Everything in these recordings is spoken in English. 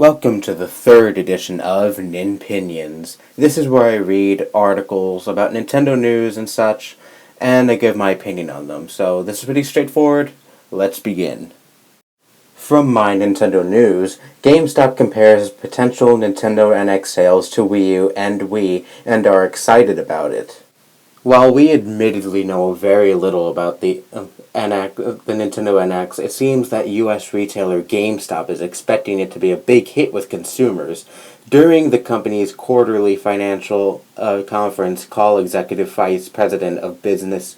Welcome to the third edition of Nin-Pinions. This is where I read articles about Nintendo news and such, and I give my opinion on them. So this is pretty straightforward. Let's begin. From My Nintendo News, GameStop compares potential Nintendo NX sales to Wii U and Wii and are excited about it. While we admittedly know very little about the Nintendo NX, it seems that U.S. retailer GameStop is expecting it to be a big hit with consumers. During the company's quarterly financial conference call, Executive Vice President of Business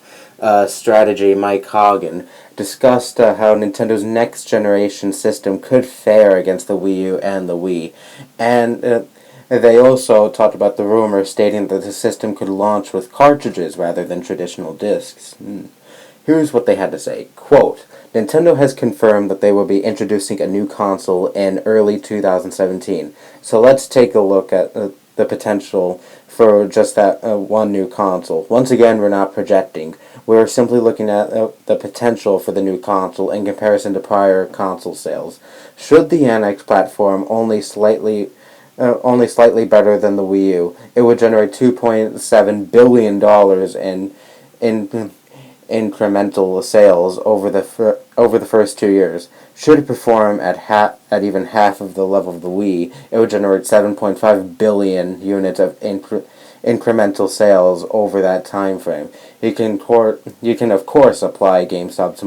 Strategy Mike Hogan discussed how Nintendo's next-generation system could fare against the Wii U and the Wii, and they also talked about the rumor stating that the system could launch with cartridges rather than traditional discs. Here's what they had to say. Quote, Nintendo has confirmed that they will be introducing a new console in early 2017. So let's take a look at the potential for just that one new console. Once again, we're not projecting. We're simply looking at the potential for the new console in comparison to prior console sales. Should the NX platform only slightly better than the Wii U, it would generate $2.7 billion in incremental sales over the first 2 years. Should it perform at even half of the level of the Wii, it would generate 7.5 billion units of incremental sales over that time frame. You can of course apply GameStop's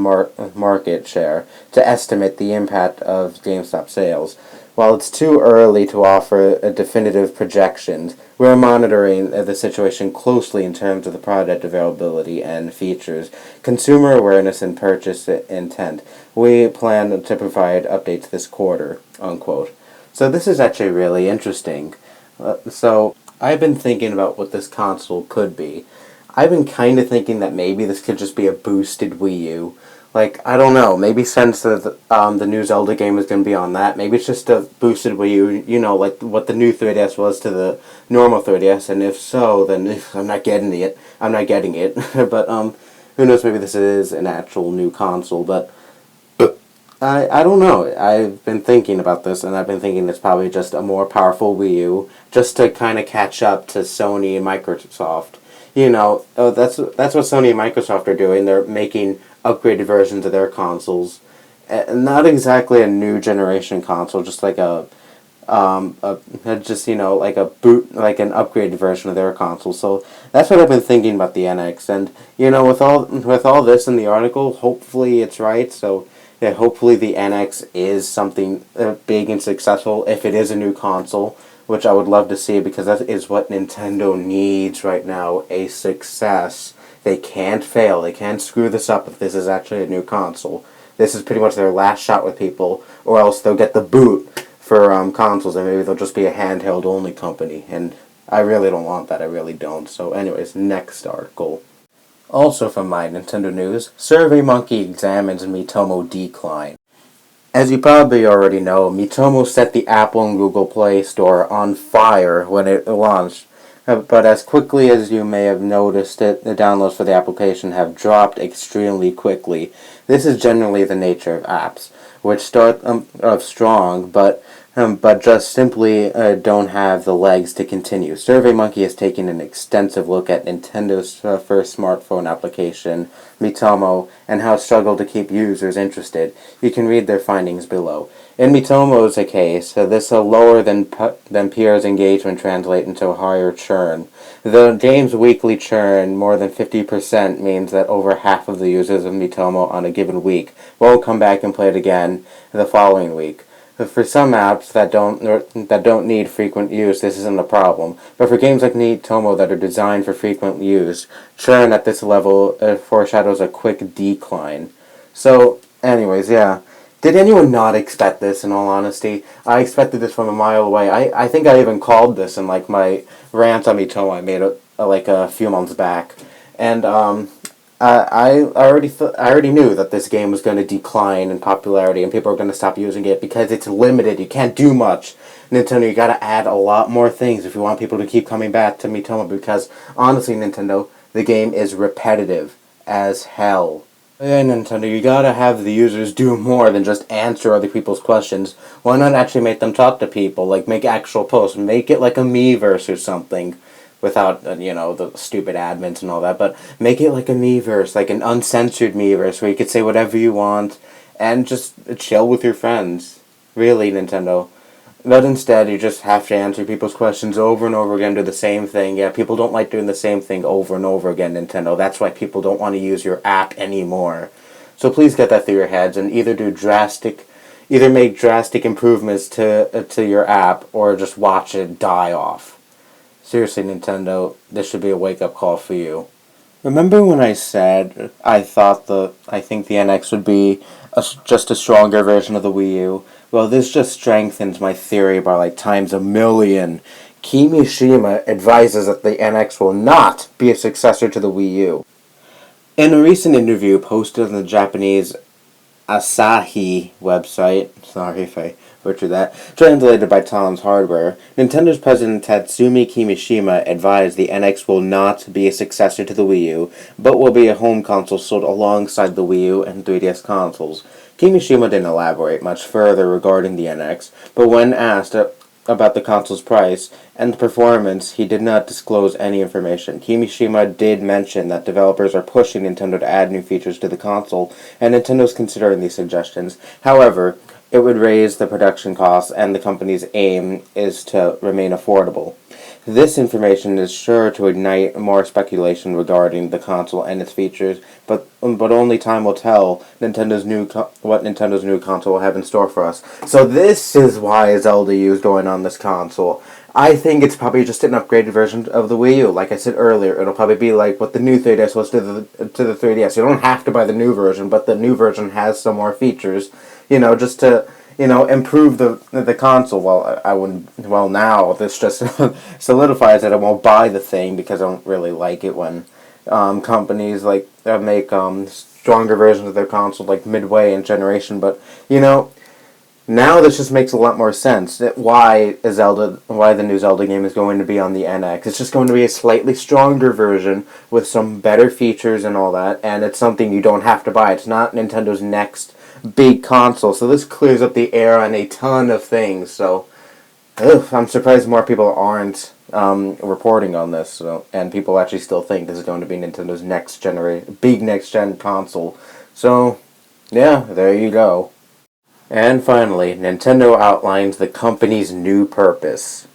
market share to estimate the impact of GameStop sales. While it's too early to offer a definitive projections, we're monitoring the situation closely in terms of the product availability and features, consumer awareness, and purchase intent. We plan to provide updates this quarter, unquote. So this is actually really interesting. So I've been thinking about what this console could be. I've been kind of thinking that maybe this could just be a boosted Wii U. Like, I don't know, maybe since the new Zelda game is going to be on that, maybe it's just a boosted Wii U, you know, like what the new 3DS was to the normal 3DS, and if so, then I'm not getting it. But, who knows, maybe this is an actual new console, but I don't know. I've been thinking about this, and I've been thinking it's probably just a more powerful Wii U, just to kind of catch up to Sony and Microsoft. You know, that's what Sony and Microsoft are doing. They're making upgraded versions of their consoles. Not exactly a new generation console, just like like an upgraded version of their console. So that's what I've been thinking about the NX. And you know, with all this in the article, hopefully it's right. So yeah, hopefully the NX is something big and successful if it is a new console, which I would love to see because that is what Nintendo needs right now, a success. They can't fail. They can't screw this up if this is actually a new console. This is pretty much their last shot with people, or else they'll get the boot for consoles, and maybe they'll just be a handheld-only company. And I really don't want that. I really don't. So anyways, next article. Also from My Nintendo News, SurveyMonkey examines MeTomo decline. As you probably already know, MeTomo set the Apple and Google Play Store on fire when it launched. But as quickly as you may have noticed it, the downloads for the application have dropped extremely quickly. This is generally the nature of apps, which start off strong, but just simply don't have the legs to continue. SurveyMonkey has taken an extensive look at Nintendo's first smartphone application, MeTomo, and how it struggled to keep users interested. You can read their findings below. In MeTomo's case, this lower than peers engagement translate into a higher churn. The game's weekly churn, more than 50%, means that over half of the users of MeTomo on a given week won't come back and play it again the following week. For some apps that don't need frequent use, this isn't a problem. But for games like MeTomo that are designed for frequent use, churn at this level foreshadows a quick decline. So, anyways, yeah. Did anyone not expect this, in all honesty? I expected this from a mile away. I think I even called this in, like, my rant on MeTomo I made a few months back. And, I already knew that this game was going to decline in popularity and people are going to stop using it because it's limited. You can't do much. Nintendo, you got to add a lot more things if you want people to keep coming back to MeTomo because, honestly, Nintendo, the game is repetitive as hell. Yeah, Nintendo, you gotta have the users do more than just answer other people's questions. Why not actually make them talk to people? Like, make actual posts. Make it like a Miiverse or something. Without, the stupid admins and all that. But make it like a Miiverse, like an uncensored Miiverse, where you could say whatever you want and just chill with your friends. Really, Nintendo. But instead, you just have to answer people's questions over and over again, do the same thing. Yeah, people don't like doing the same thing over and over again, Nintendo. That's why people don't want to use your app anymore. So please get that through your heads and either make drastic improvements to your app or just watch it die off. Seriously, Nintendo, this should be a wake-up call for you. Remember when I said I think the NX would be just a stronger version of the Wii U? Well, this just strengthens my theory by like times a million. Kimishima advises that the NX will not be a successor to the Wii U. In a recent interview posted on the Japanese Asahi website, sorry if I butchered that, translated by Tom's Hardware, Nintendo's president Tatsumi Kimishima advised the NX will not be a successor to the Wii U, but will be a home console sold alongside the Wii U and 3DS consoles. Kimishima didn't elaborate much further regarding the NX, but when asked about the console's price and performance, he did not disclose any information. Kimishima did mention that developers are pushing Nintendo to add new features to the console, and Nintendo's considering these suggestions. However, it would raise the production costs, and the company's aim is to remain affordable. This information is sure to ignite more speculation regarding the console and its features, but only time will tell what Nintendo's new console will have in store for us. So this is why Zelda U is going on this console. I think it's probably just an upgraded version of the Wii U. Like I said earlier, it'll probably be like what the new 3DS was to the 3DS. You don't have to buy the new version, but the new version has some more features, just to improve the console. Well, I wouldn't. Well, now this just solidifies that I won't buy the thing because I don't really like it when companies like make stronger versions of their console like midway in generation. But now this just makes a lot more sense. Why the new Zelda game is going to be on the NX? It's just going to be a slightly stronger version with some better features and all that, and it's something you don't have to buy. It's not Nintendo's next big console, so this clears up the air on a ton of things. So, I'm surprised more people aren't reporting on this, and people actually still think this is going to be Nintendo's big next gen console. So, yeah, there you go. And finally, Nintendo outlines the company's new purpose.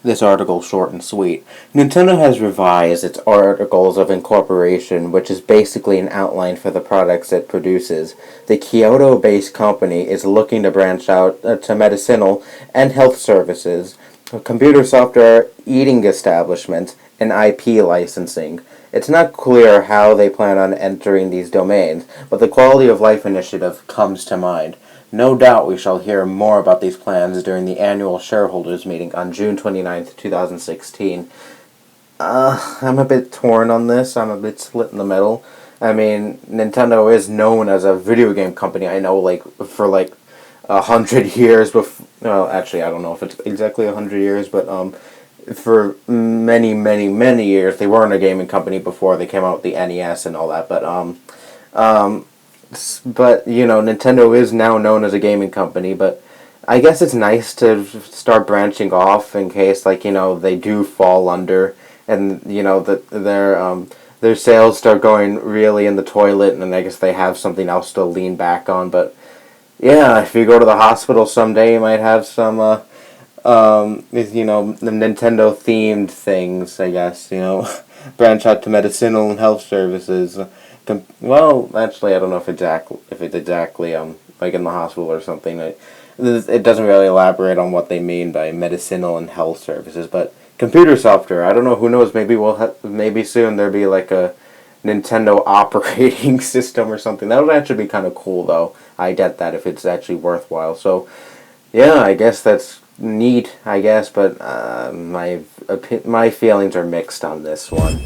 This article short and sweet. Nintendo has revised its Articles of Incorporation, which is basically an outline for the products it produces. The Kyoto-based company is looking to branch out to medicinal and health services, computer software, eating establishments, and IP licensing. It's not clear how they plan on entering these domains, but the Quality of Life Initiative comes to mind. No doubt we shall hear more about these plans during the annual shareholders meeting on June 29th, 2016. I'm a bit torn on this. I'm a bit split in the middle. I mean, Nintendo is known as a video game company. I know, for 100 years before. Well, actually, I don't know if it's exactly 100 years, but for many, many, many years, they weren't a gaming company before they came out with the NES and all that. But Nintendo is now known as a gaming company, but I guess it's nice to start branching off in case, they do fall under, and, their sales start going really in the toilet, and I guess they have something else to lean back on. But, yeah, if you go to the hospital someday, you might have some, Nintendo-themed things, I guess, branch out to medicinal and health services. Well, actually, I don't know if it's exactly like in the hospital or something. It doesn't really elaborate on what they mean by medicinal and health services, but computer software. I don't know. Who knows? Maybe soon there'll be like a Nintendo operating system or something. That would actually be kind of cool, though. I get that if it's actually worthwhile. So, yeah, I guess that's neat. I guess, but my feelings are mixed on this one.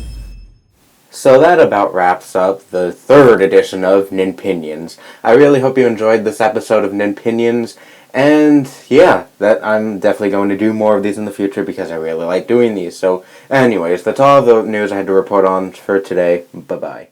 So that about wraps up the third edition of Nin-Pinions. I really hope you enjoyed this episode of Nin-Pinions, and yeah, that I'm definitely going to do more of these in the future because I really like doing these. So anyways, that's all the news I had to report on for today. Bye-bye.